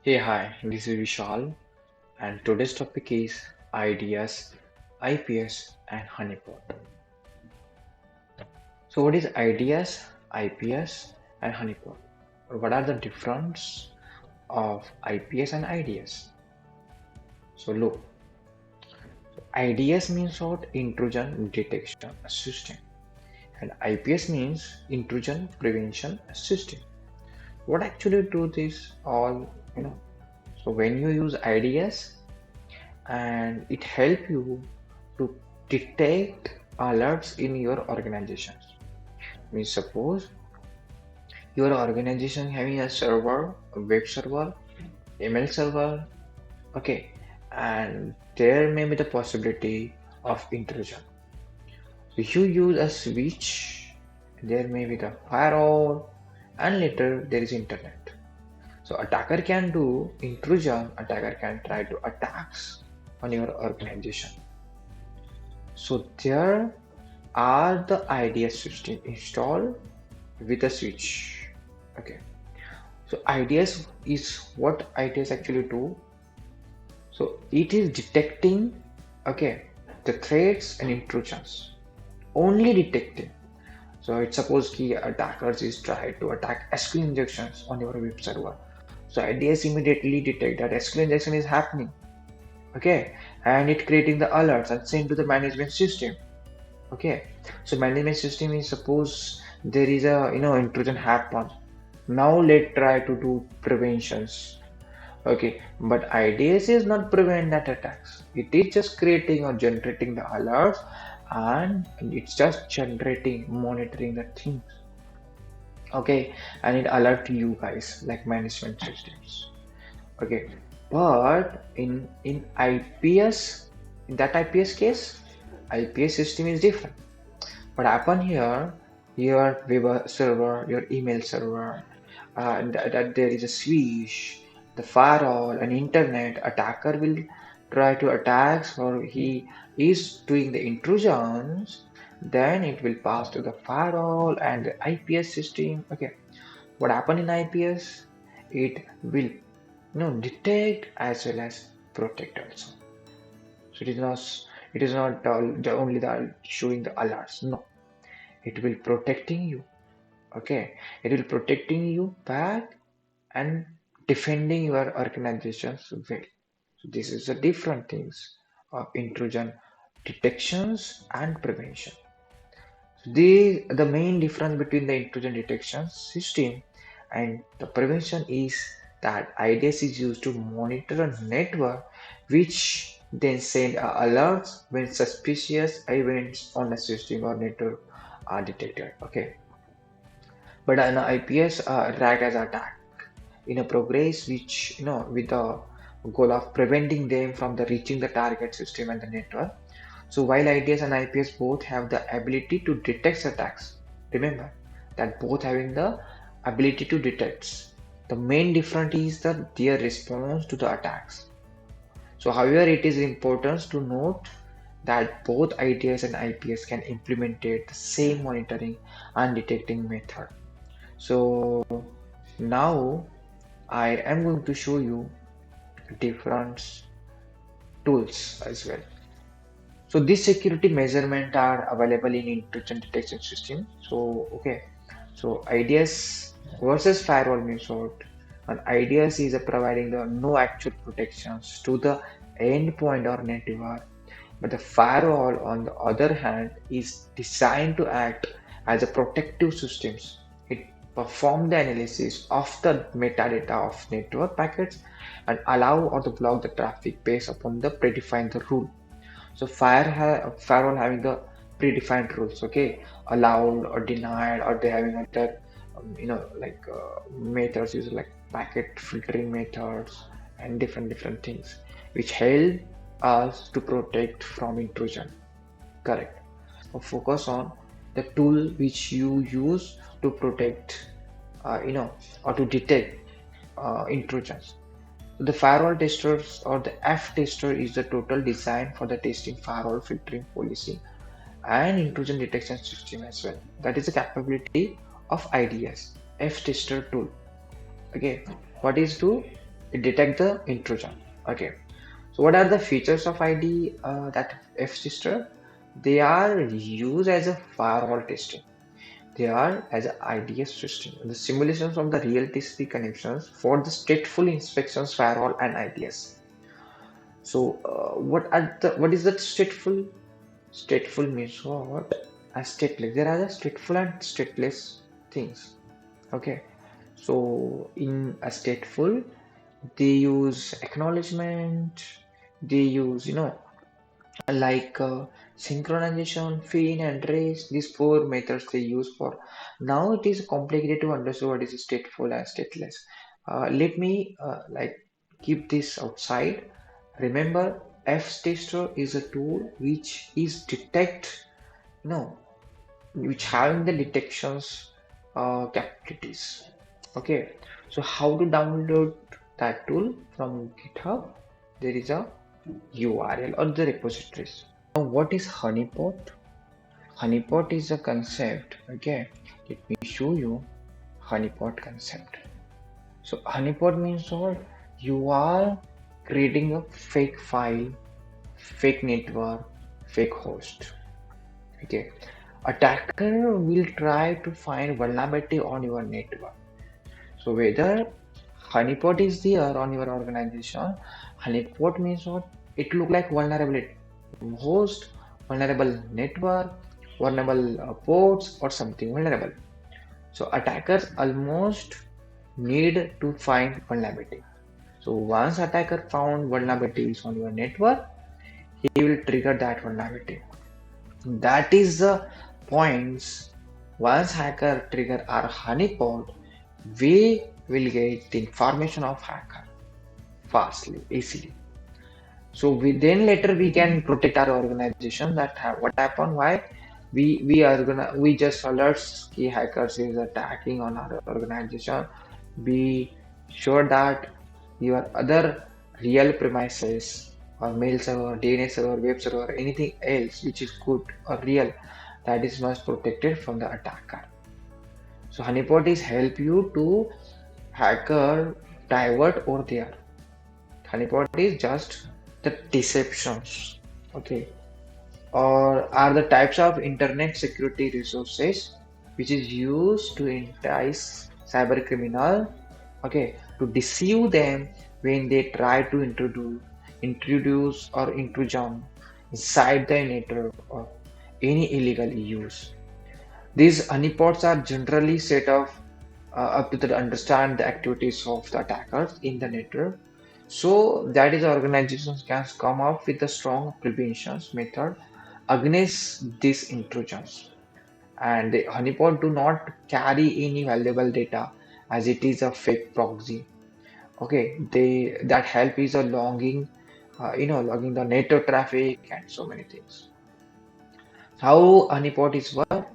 Hey, hi, this is Vishal, and today's topic is IDS, IPS, and Honeypot. So, what is IDS, IPS, and Honeypot? What are the difference of IPS and IDS? So, look, IDS means what? Intrusion Detection System, and IPS means Intrusion Prevention System. What actually do this all? You know, so when you use IDS, and it help you to detect alerts in your organizations. Means suppose your organization having a server, a web server, email server, okay, and there may be the possibility of intrusion. So you use a switch, there may be the firewall, and later there is internet. So attacker can do intrusion, attacker can try to attacks on your organization. So there are the IDS system installed with a switch. Okay, so IDS is what IDS actually do. So it is detecting, okay, the threats and intrusions, only detecting. So it's suppose key attackers is try to attack SQL injections on your web server. So IDS immediately detect that SQL injection is happening, okay, and it creating the alerts and send to the management system. Okay, so management system is suppose there is a intrusion happen. Now let's try to do preventions. Okay, but IDS is not prevent that attacks. It is just creating or generating the alerts, and it's just generating monitoring the things. Okay, and it alert you guys like management systems. Okay, but in IPS, in that IPS case, IPS system is different. What happen here, your web server, your email server, that there is a switch, the firewall, and internet. Attacker will try to attack, or he is doing the intrusions. Then it will pass to the firewall and the IPS system. Okay, what happen in IPS? It will detect as well as protect also. So it is not the only the showing the alerts. No, it will protecting you. Okay, it will protecting you back and defending your organizations well. So this is the different things of intrusion detections and prevention. So the main difference between the intrusion detection system and the prevention is that IDS is used to monitor a network which then send alerts when suspicious events on a system or network are detected. Okay, but an IPS attack as attack in a progress which with the goal of preventing them from the reaching the target system and the network. So while IDS and IPS both have the ability to detect attacks, remember that both having the ability to detect. The main difference is that their response to the attacks. So however, it is important to note that both IDS and IPS can implement the same monitoring and detecting method. So now I am going to show you different tools as well. So these security measurements are available in intrusion detection system. So okay, so IDS versus firewall means what? And IDS is providing the no actual protections to the endpoint or network, but the firewall on the other hand is designed to act as a protective systems. It performs the analysis of the metadata of network packets and allow or to block the traffic based upon the predefined rule. So firewall having the predefined rules, okay, allowed or denied, or they having other methods used like packet filtering methods and different things which help us to protect from intrusion. Correct. So focus on the tool which you use to protect, or to detect intrusions. The firewall testers or the F tester is the total design for the testing firewall filtering policy and intrusion detection system as well. That is the capability of IDS F tester tool. Okay, what is do? it detects the intrusion. Okay, so what are the features of ID that F-Sister? They are used as a firewall testing. They are as an IDS system, the simulations of the real TCP connections for the stateful inspections, firewall and IDS. So what is that stateful? Stateful means what? And stateless. There are the stateful and stateless things. Okay. So in a stateful, they use acknowledgement. They use like synchronization, fin and race. These four methods they use for. Now it is complicated to understand what is stateful and stateless. Let me like keep this outside. Remember, F-Tester is a tool which is detect, no, which having the detections capabilities. Okay, so how to download that tool from GitHub? There is a URL or the repositories. Now, what is Honeypot? Honeypot is a concept. Okay, let me show you Honeypot concept. So Honeypot means what? You are creating a fake file, fake network, fake host. Okay, attacker will try to find vulnerability on your network. So whether Honeypot is there on your organization, Honeypot means what? It look like vulnerability host, vulnerable network, vulnerable ports, or something vulnerable. So attackers almost need to find vulnerability. So once attacker found vulnerabilities on your network, he will trigger that vulnerability. That is the points. Once hacker trigger our honeypot, we will get the information of hacker fastly, easily. So then later we can protect our organization. That what happened? Why we just alerts key hackers is attacking on our organization. Be sure that your other real premises or mail server, DNS server, web server, anything else which is good or real, that is must protected from the attacker. So honeypot is help you to hacker divert over there. Honeypot is just the deceptions. Okay, or are the types of internet security resources which is used to entice cyber criminal, okay, to deceive them when they try to introduce or intrusion inside the network or any illegal use. These honeypots are generally set up to understand the activities of the attackers in the network. So that is organizations can come up with a strong preventions method against these intrusions. And the honeypot do not carry any valuable data as it is a fake proxy. Okay, they that help is a logging, logging the network traffic and so many things. How honeypot is work?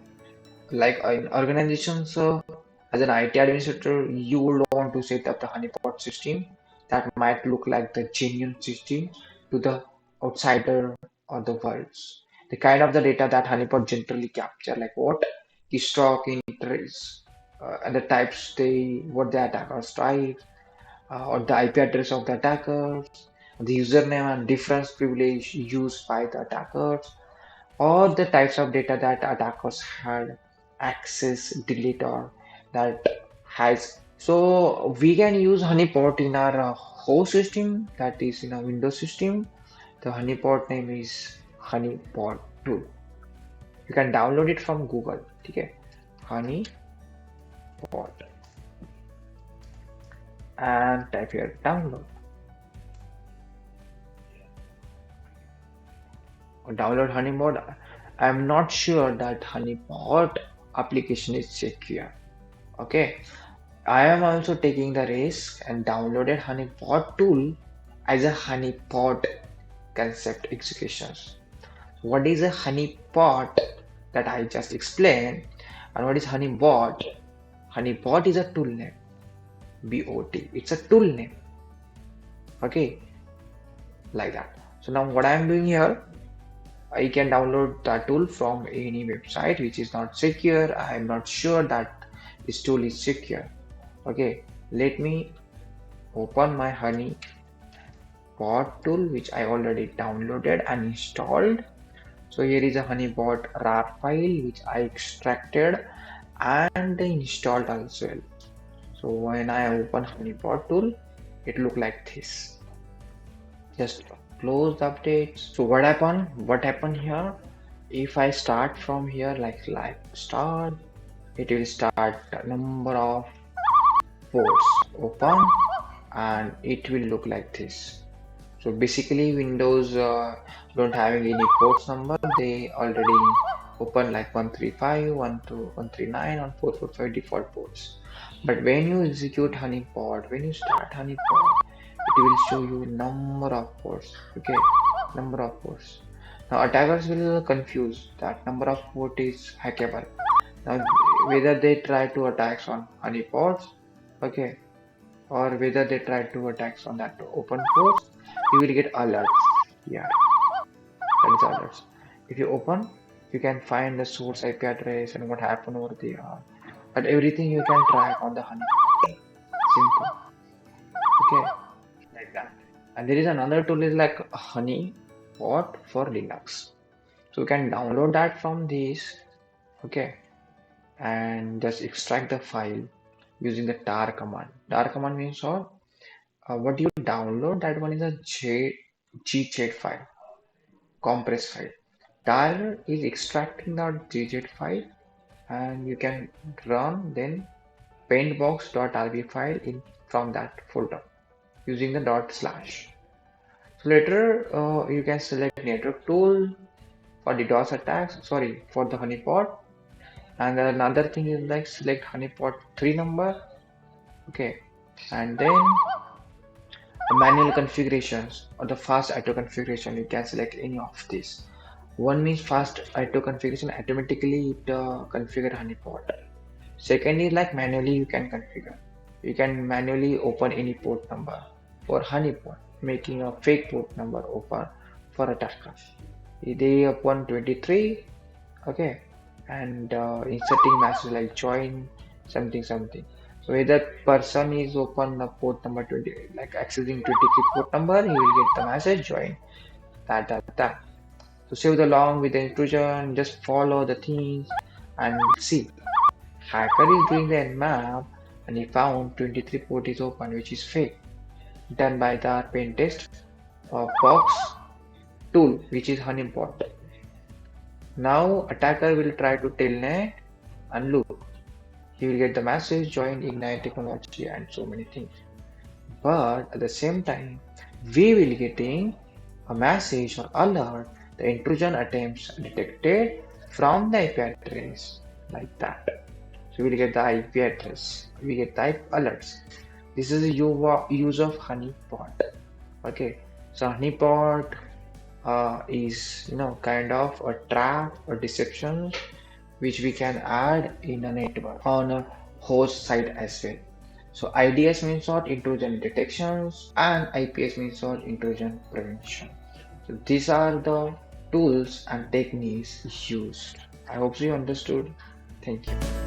Like in organizations, as an IT administrator, you would want to set up the honeypot system that might look like the genuine system to the outsider or the worlds. The kind of the data that honeypot generally capture, like what keystroke in trace, and the types what the attackers type, or the IP address of the attackers, the username and difference privilege used by the attackers, or the types of data that attackers had access, delete, or that has. So we can use honeypot in our host system, that is in a Windows system. The honeypot name is honeypot 2. You can download it from Google. Okay, honeypot, and type here download. Download honeypot. I'm not sure that honeypot application is secure. Okay, I am also taking the risk and downloaded honeypot tool as a honeypot concept executions. What is a honeypot that I just explained, and what is honeybot? Honeybot is a tool name. BOT. It's a tool name. Okay, like that. So now what I am doing here, I can download the tool from any website which is not secure. I am not sure that this tool is secure. Okay, let me open my Honeypot tool which I already downloaded and installed. So here is a Honeypot RAR file which I extracted and installed as well. So when I open Honeypot tool, it look like this. Just close the updates. So what happened here? If I start from here like start, it will start number of ports open and it will look like this. So basically Windows don't having any ports number, they already open like 135, 12, 139 and 445 default ports. But when you execute Honeypot, when you start Honeypot, it will show you number of ports. Okay, number of ports. Now attackers will confuse that number of port is hackable. Now whether they try to attack on honeypots, okay, or whether they try to attack on that open ports, you will get alerts. Yeah, that is alerts. If you open, you can find the source IP address and what happened over there. But everything you can track on the honeypot. Simple. Okay, like that. And there is another tool is like Honeypot for Linux. So you can download that from this. Okay, and just extract the file using the tar command. Tar command means what you download, that one is a gz file, compressed file. Tar is extracting that gz file and you can run then paintbox.rb file in from that folder using the /. So later you can select network tool for the DOS attacks, sorry, for the honeypot. And another thing is like select honeypot 3 number, okay, and then manual configurations or the fast auto configuration, you can select any of these. One means fast auto configuration, automatically it configure honeypot. Second is like manually you can configure. You can manually open any port number for honeypot, making a fake port number open for attacker. They open 23, okay, and inserting message like join something. So if that person is open the port number 20, like accessing 23 port number, he will get the message join that. So save the log with the intrusion, just follow the things and see. Hacker is doing the nmap and he found 23 port is open, which is fake, done by the pen test box tool, which is Honeypot. Now attacker will try to telnet and look. He will get the message join Ignite technology and so many things. But at the same time, we will getting a message or alert the intrusion attempts detected from the IP address like that. So we will get the IP address. We get type alerts. This is the use of Honeypot. Okay, so Honeypot is kind of a trap or deception which we can add in a network on a host side as well. So IDS means what? Intrusion detections, and IPS means what? Intrusion prevention. So these are the tools and techniques used. I hope you understood. Thank you.